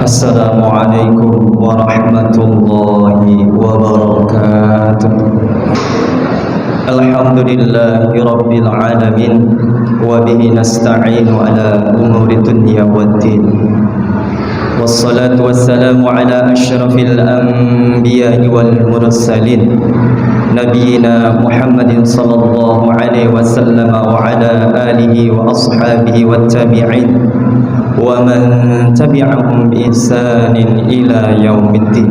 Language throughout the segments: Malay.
Assalamualaikum warahmatullahi wabarakatuh. Alhamdulillahi rabbil alamin, wa bihi nasta'inu ala umuri dunya waddin. Wassalatu wassalamu ala asyrafil anbiya'i wal mursalin, nabiyina Muhammadin sallallahu alaihi wasallam wa ala alihi wa ashabihi wat tabi'in wa man tabi'ahum bi ihsanin ila yaumiddin.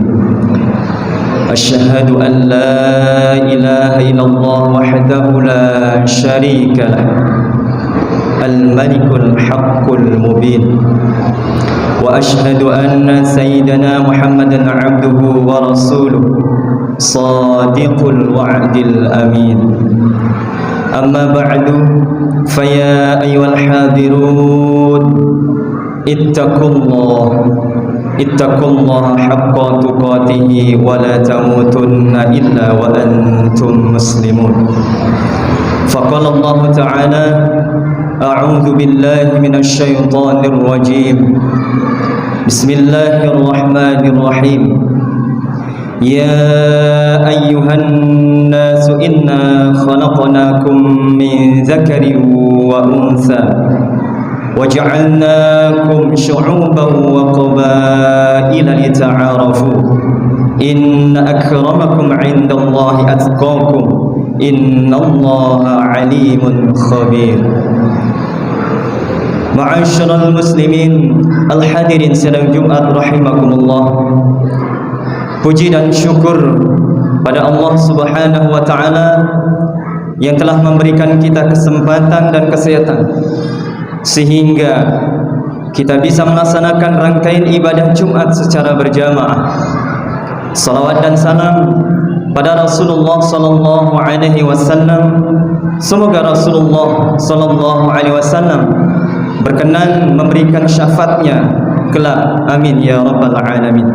Asyhadu an la ilaha illallah wahdahu la syarika lah, al-malikul haqqul mubin. Wa asyhadu anna sayyidana Muhammadan abduhu wa rasuluh, sadiqul wa'dil amin. Amma ba'du, faya ayyuhal hadirun, ittaqullaha haqqa tuqatih wa la tamutunna illa wa antum muslimun. Faqala Allah ta'ala, a'udzu billahi minasy syaithanir rajim. Bismillahirrahmanirrahim. Ya ayyuhan nasu inna khalaqnakum min dzakarin wa untha waja'alnakum syu'uban wa qabaila lita'arafu inna akramakum 'indallahi atqakum innallaha 'alimun khabir. Ma'asyiral muslimin al-hadirin sidang Jumat rahimakumullah. Puji dan syukur pada Allah Subhanahu wa taala yang telah memberikan kita kesempatan dan kesehatan sehingga kita bisa melaksanakan rangkaian ibadah Jumat secara berjamaah. Salawat dan salam pada Rasulullah sallallahu alaihi wasallam. Semoga Rasulullah sallallahu alaihi wasallam berkenan memberikan syafaatnya kelak, amin ya rabbal alamin.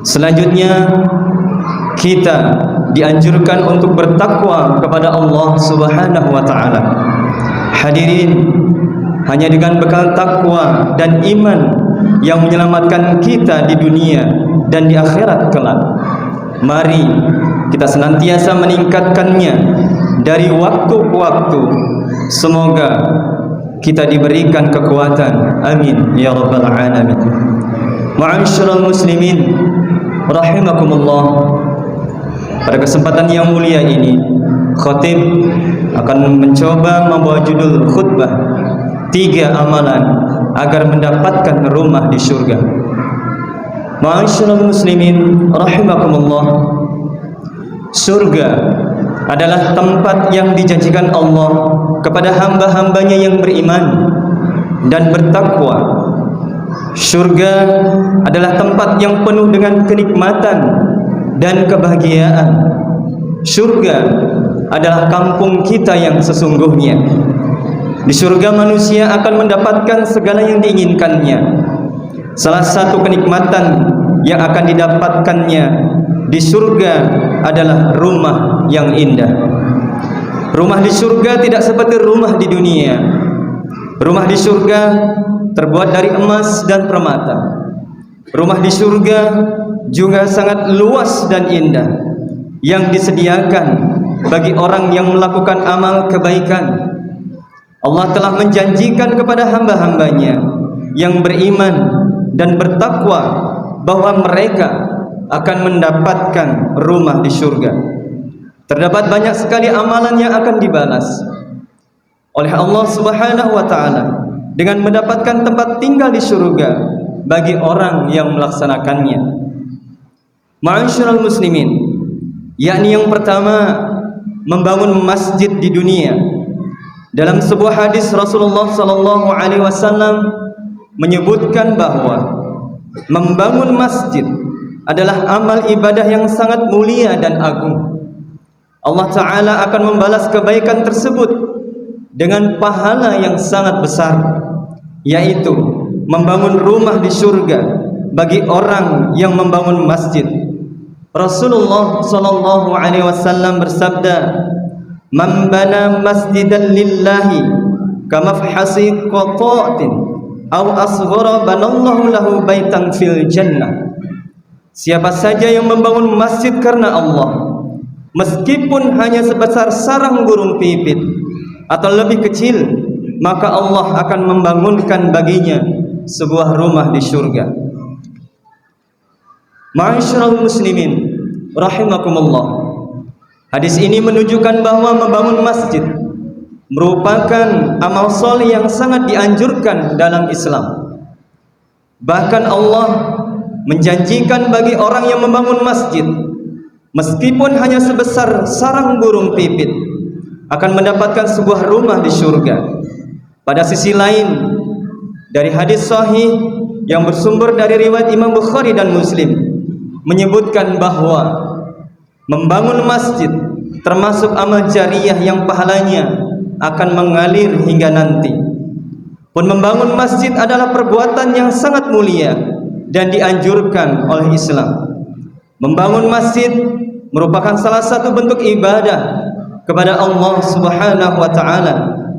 Selanjutnya kita dianjurkan untuk bertakwa kepada Allah Subhanahu wa taala. Hadirin, hanya dengan bekal takwa dan iman yang menyelamatkan kita di dunia dan di akhirat kelak. Mari kita senantiasa meningkatkannya dari waktu ke waktu. Semoga kita diberikan kekuatan, amin ya rabbal alamin. Ma'asyiral muslimin rahimakumullah. Pada kesempatan yang mulia ini, khatib akan mencoba membawa judul khutbah 3 amalan agar mendapatkan rumah di surga. Ma'asyiral muslimin rahimakumullah. Surga adalah tempat yang dijanjikan Allah kepada hamba-hambanya yang beriman dan bertakwa. Surga adalah tempat yang penuh dengan kenikmatan dan kebahagiaan. Surga adalah kampung kita yang sesungguhnya. Di surga manusia akan mendapatkan segala yang diinginkannya. Salah satu kenikmatan yang akan didapatkannya di surga adalah rumah yang indah. Rumah di surga tidak seperti rumah di dunia. Rumah di surga terbuat dari emas dan permata. Rumah di surga juga sangat luas dan indah, yang disediakan bagi orang yang melakukan amal kebaikan. Allah telah menjanjikan kepada hamba-hambanya yang beriman dan bertakwa bahwa mereka akan mendapatkan rumah di surga. Terdapat banyak sekali amalan yang akan dibalas oleh Allah Subhanahu wa taala dengan mendapatkan tempat tinggal di surga bagi orang yang melaksanakannya. Ma'asyiral muslimin, yakni yang pertama, membangun masjid di dunia. Dalam sebuah hadis Rasulullah sallallahu alaihi wasallam menyebutkan bahwa membangun masjid adalah amal ibadah yang sangat mulia dan agung. Allah Ta'ala akan membalas kebaikan tersebut dengan pahala yang sangat besar, yaitu membangun rumah di surga bagi orang yang membangun masjid. Rasulullah sallallahu alaihi wasallam bersabda, "Man bana masjidan lillahi kamafhasi qata'atin aw asghara banallahu lahu baitan fil jannah. Siapa saja yang membangun masjid karena Allah, meskipun hanya sebesar sarang burung pipit atau lebih kecil, maka Allah akan membangunkan baginya sebuah rumah di surga. Ma'asyiral muslimin rahimakumullah, hadis ini menunjukkan bahwa membangun masjid merupakan amal soleh yang sangat dianjurkan dalam Islam. Bahkan Allah menjanjikan bagi orang yang membangun masjid, meskipun hanya sebesar sarang burung pipit, akan mendapatkan sebuah rumah di surga. Pada sisi lain, dari hadis sahih yang bersumber dari riwayat Imam Bukhari dan Muslim, menyebutkan bahwa membangun masjid termasuk amal jariyah yang pahalanya akan mengalir hingga nanti. Pun membangun masjid adalah perbuatan yang sangat mulia dan dianjurkan oleh Islam. Membangun masjid merupakan salah satu bentuk ibadah kepada Allah Subhanahu wa taala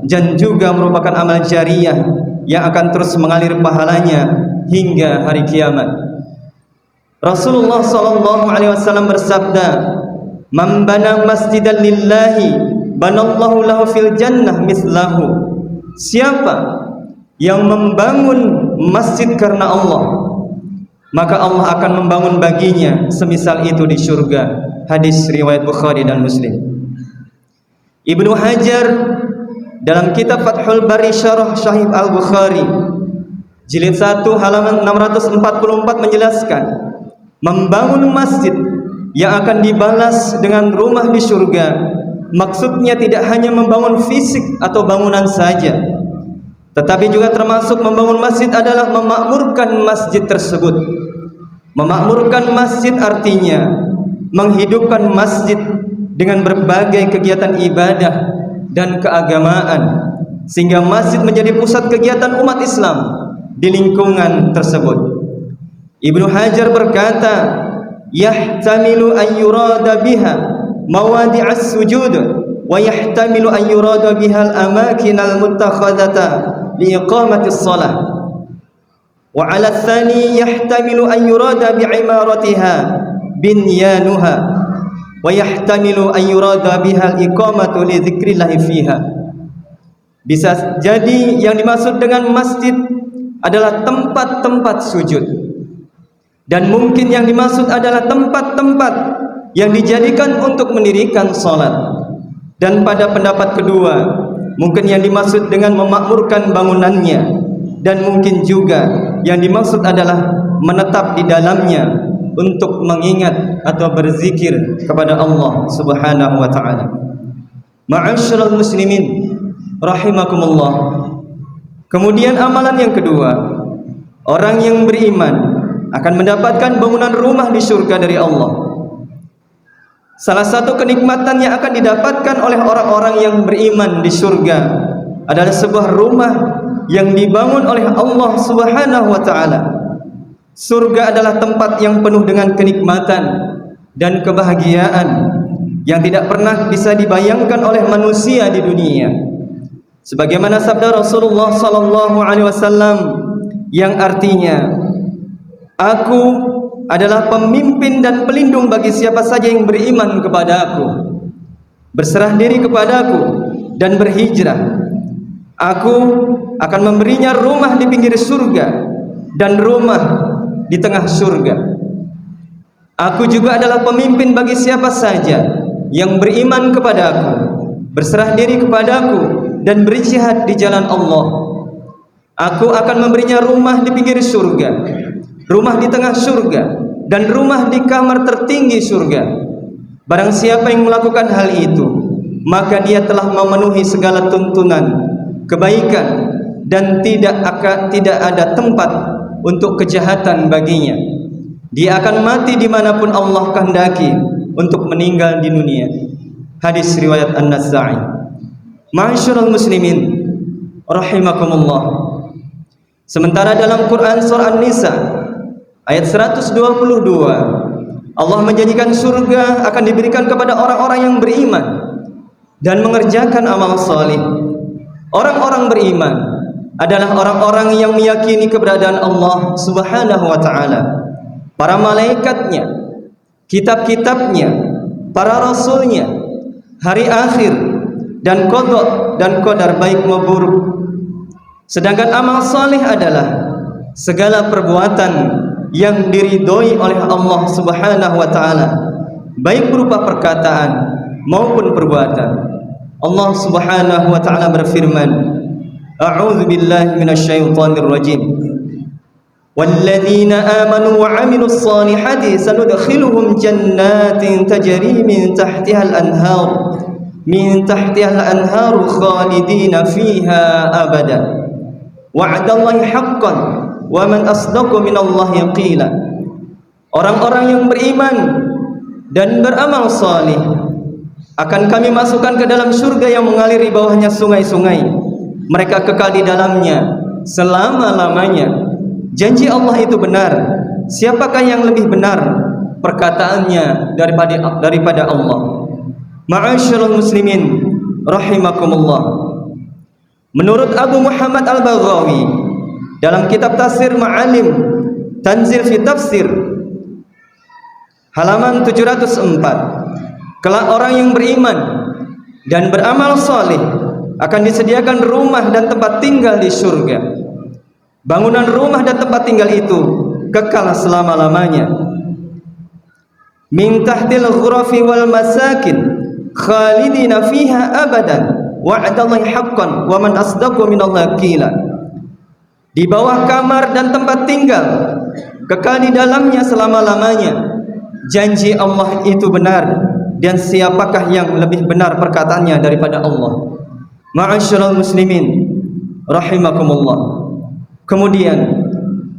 dan juga merupakan amal jariyah yang akan terus mengalir pahalanya hingga hari kiamat. Rasulullah sallallahu alaihi wasallam bersabda, "Man bana masjidan lillahi banallahu lahu fil jannah mislahu." Siapa yang membangun masjid karena Allah, maka Allah akan membangun baginya semisal itu di surga. Hadis riwayat Bukhari dan Muslim. Ibnu Hajar dalam kitab Fathul Bari Syarah Sahih Al-Bukhari jilid 1 halaman 644 menjelaskan, membangun masjid yang akan dibalas dengan rumah di surga maksudnya tidak hanya membangun fisik atau bangunan saja, tetapi juga termasuk membangun masjid adalah memakmurkan masjid tersebut. Memakmurkan masjid artinya menghidupkan masjid dengan berbagai kegiatan ibadah dan keagamaan, sehingga masjid menjadi pusat kegiatan umat Islam di lingkungan tersebut. Ibnu Hajar berkata, yahtamilu an yurada biha mawadi'as sujud wa yahtamilu an yurada biha al-amakin al-muttakhadhata liiqamati shalah wa 'ala tsani yahtamilu an yurada bi'imaratiha binyanuha wa yahtamilu an yurada biha al-iqamatu li dzikrillah fiha. Bisa jadi yang dimaksud dengan masjid adalah tempat-tempat sujud, dan mungkin yang dimaksud adalah tempat-tempat yang dijadikan untuk mendirikan salat. Dan pada pendapat kedua, mungkin yang dimaksud dengan memakmurkan bangunannya, dan mungkin juga yang dimaksud adalah menetap di dalamnya untuk mengingat atau berzikir kepada Allah Subhanahu wa taala. Ma'asyiral muslimin rahimakumullah. Kemudian amalan yang kedua, orang yang beriman akan mendapatkan bangunan rumah di surga dari Allah. Salah satu kenikmatan yang akan didapatkan oleh orang-orang yang beriman di surga adalah sebuah rumah yang dibangun oleh Allah Subhanahu wa taala. Surga adalah tempat yang penuh dengan kenikmatan dan kebahagiaan yang tidak pernah bisa dibayangkan oleh manusia di dunia. Sebagaimana sabda Rasulullah sallallahu alaihi wasallam yang artinya, "Aku adalah pemimpin dan pelindung bagi siapa saja yang beriman kepada aku, berserah diri kepada aku dan berhijrah. Aku akan memberinya rumah di pinggir surga dan rumah di tengah surga. Aku juga adalah pemimpin bagi siapa saja yang beriman kepada aku, berserah diri kepada aku dan berjihad di jalan Allah. Aku akan memberinya rumah di pinggir surga, rumah di tengah surga, dan rumah di kamar tertinggi surga. Barang siapa yang melakukan hal itu, maka dia telah memenuhi segala tuntunan kebaikan dan tidak ada tempat untuk kejahatan baginya. Dia akan mati dimanapun Allah kehendaki untuk meninggal di dunia." Hadis riwayat An-Nasa'i. Ma'asyiral muslimin rahimakumullah. Sementara dalam Quran surah An-Nisa ayat 122, Allah menjanjikan surga akan diberikan kepada orang-orang yang beriman dan mengerjakan amal saleh. Orang-orang beriman adalah orang-orang yang meyakini keberadaan Allah Subhanahu wa taala, para malaikatnya, kitab-kitabnya, para rasulnya, hari akhir, dan qada dan qadar baik maupun buruk. Sedangkan amal saleh adalah segala perbuatan yang diridhoi oleh Allah Subhanahu wa taala, baik berupa perkataan maupun perbuatan. Allah Subhanahu wa taala berfirman, A'udzu billahi minasyaitonir rajim. Walladzina amanu wa 'amilus shalihati sanudkhiluhum jannatin tajri min tahtiha al-anhar khalidina fiha abada. Wa'dallahi haqqan wa man asdaqu minallahi qila. Orang-orang yang beriman dan beramal saleh akan kami masukkan ke dalam surga yang mengalir di bawahnya sungai-sungai. Mereka kekal di dalamnya selama-lamanya. Janji Allah itu benar. Siapakah yang lebih benar perkataannya daripada Allah? Ma'asyiral muslimin rahimakumullah. Menurut Abu Muhammad Al-Baghawi dalam kitab Tafsir Ma'alim Tanzil fi Tafsir halaman 704, kelak orang yang beriman dan beramal saleh akan disediakan rumah dan tempat tinggal di surga. Bangunan rumah dan tempat tinggal itu kekal selama-lamanya. Min tahtil ghurafi wal masakin khalidina fiha abadan wa'dallahi haqqan wa man asdaqu minallahi qila. Di bawah kamar dan tempat tinggal kekal di dalamnya selama-lamanya. Janji Allah itu benar, dan siapakah yang lebih benar perkataannya daripada Allah? Ma'asyiral muslimin rahimakumullah. Kemudian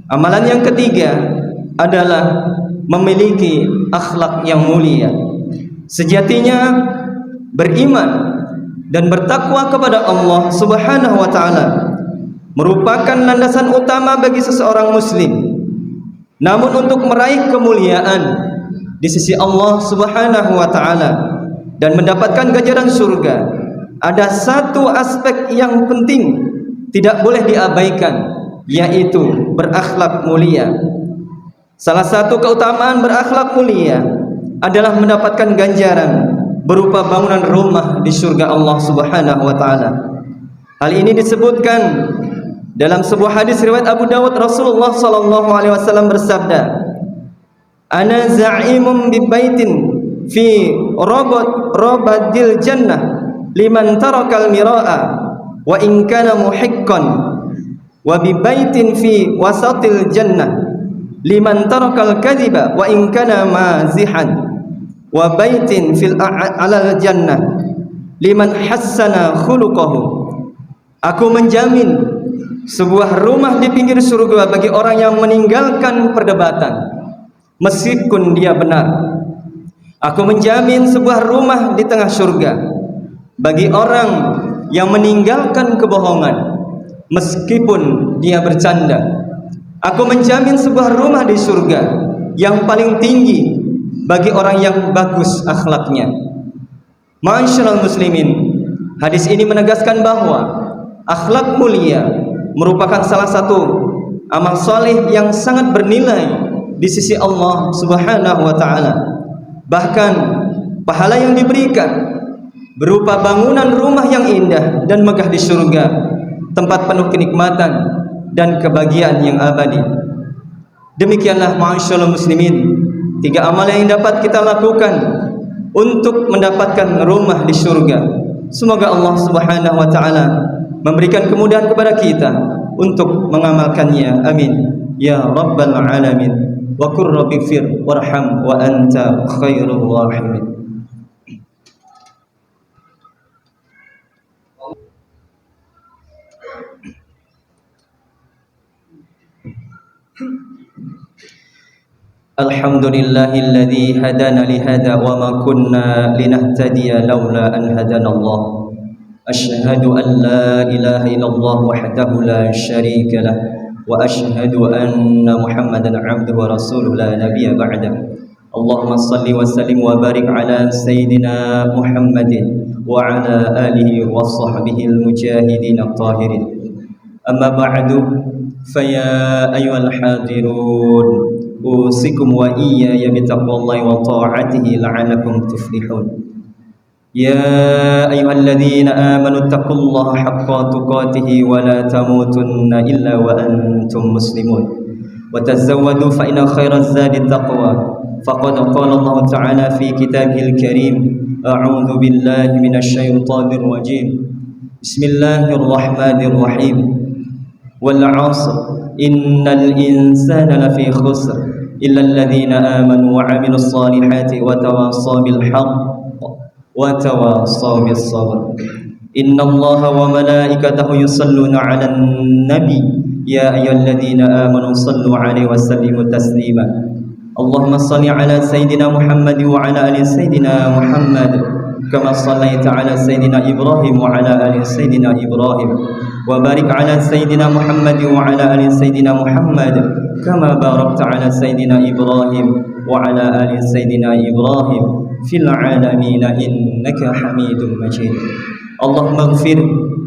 amalan yang ketiga adalah memiliki akhlak yang mulia. Sejatinya beriman dan bertakwa kepada Allah Subhanahu wa taala merupakan landasan utama bagi seseorang muslim. Namun untuk meraih kemuliaan di sisi Allah Subhanahu wa taala dan mendapatkan ganjaran surga, ada satu aspek yang penting tidak boleh diabaikan, yaitu berakhlak mulia. Salah satu keutamaan berakhlak mulia adalah mendapatkan ganjaran berupa bangunan rumah di surga Allah Subhanahu wa taala. Hal ini disebutkan dalam sebuah hadis riwayat Abu Dawud. Rasulullah sallallahu alaihi wasallam bersabda, "Ana za'imun bi baitin fi rabadil jannah liman tarakal mira'a wa in kana muhiqqan wa bi baitin fi wasatil jannah liman tarakal kadhiba wa in kana mazihan wa baitin fil alal jannah liman hassana khuluquhu." Aku menjamin sebuah rumah di pinggir surga bagi orang yang meninggalkan perdebatan meskipun dia benar. Aku menjamin sebuah rumah di tengah surga bagi orang yang meninggalkan kebohongan meskipun dia bercanda. Aku menjamin sebuah rumah di surga yang paling tinggi bagi orang yang bagus akhlaknya. Ma'asyiral muslimin, hadis ini menegaskan bahwa akhlak mulia merupakan salah satu amal saleh yang sangat bernilai di sisi Allah Subhanahu wa taala. Bahkan pahala yang diberikan berupa bangunan rumah yang indah dan megah di surga, tempat penuh kenikmatan dan kebahagiaan yang abadi. Demikianlah ma'asyiral muslimin, tiga amal yang dapat kita lakukan untuk mendapatkan rumah di surga. Semoga Allah Subhanahu wa taala memberikan kemudahan kepada kita untuk mengamalkannya. Amin ya rabbal alamin. Wa qur rabbighfir warham wa anta khairur rahimin. Alhamdulillahilladzi hadana li hada wa ma kunna linahtadiya laula an hadana Allah. Asyhadu an la ilaha illallah wahdahu la syarika lah wa asyhadu anna Muhammadan abduhu wa rasuluhu la nabiyya ba'dah. Allahumma salli wa sallim wa barik ala sayyidina Muhammadin wa ala alihi wa sahbihi al-mujahidin at-tahirin. أما بعد فيا أيها الحاضرون أوصيكم وإياي بتقوى الله وطاعته لعلكم تفلحون. يا أيها الذين آمنوا اتقوا الله حق تقاته ولا تموتن إلا وأنتم مسلمون وتزودوا فإن خير الزاد التقوى فقد قال الله تعالى في كتابه الكريم أعوذ بالله من الشيطان الرجيم بسم الله الرحمن الرحيم والعصر إن الإنسان لفي خسر إلا الذين آمنوا وعملوا الصالحات وتواصوا بالحق وتواصوا بالصبر إن الله وملائكته يصلون على النبي يا أيها الذين آمنوا صلوا عليه وسلموا تسليما اللهم صل على سيدنا محمد وعلى آل سيدنا محمد كما صليت على سيدنا إبراهيم وعلى آل سيدنا إبراهيم وبارك على سيدنا محمد وعلى آل سيدنا محمد كما باركت على سيدنا إبراهيم وعلى آل سيدنا إبراهيم في العالمين إنك حميد مجيد. اللهم اغفر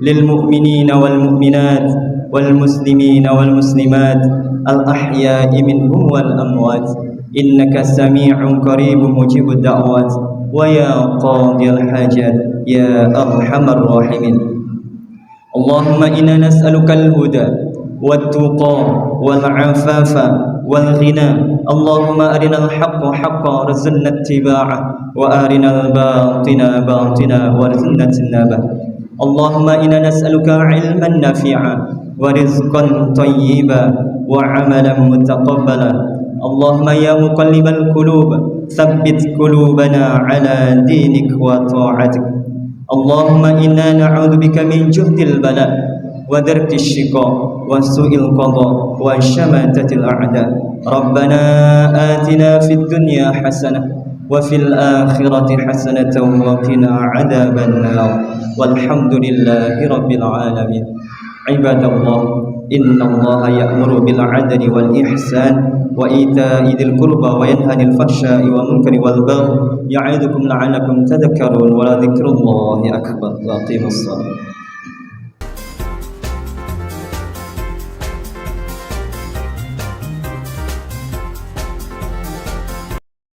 للمؤمنين والمؤمنات والمسلمين والمسلمات الأحياء منهم والأموات إنك سميع قريب مجيب الدعوات ويا قاضي الحاجات يا أرحم الراحمين. اللهم إنا نسألك الهدى والتقى والعفاف والغنى اللهم أرنا الحق حقا وارزقنا اتباعه وأرنا الباطل باطلا وارزقنا اجتنابه. اللهم إنا نسألك علما نافعا ورزقا طيبا وعملا متقبلا. اللهم يا مقلب القلوب ثبت قلوبنا على دينك وطاعتك. اللهم إنا نعوذ بك من جهد البلاء ودرك الشقاء وسوء القضاء وشماتة الأعداء. ربنا آتنا في الدنيا حسنة وفي الآخرة حسنة وقنا عذاب النار والحمد لله رب العالمين. عباد الله إن الله يأمر بالعدل والإحسان وإيتاء ذي القربى وينهى عن الفحشاء والمنكر والبغي يعظكم لعلكم تذكرون ولذكر الله أكبر. وأقيموا الصلاة.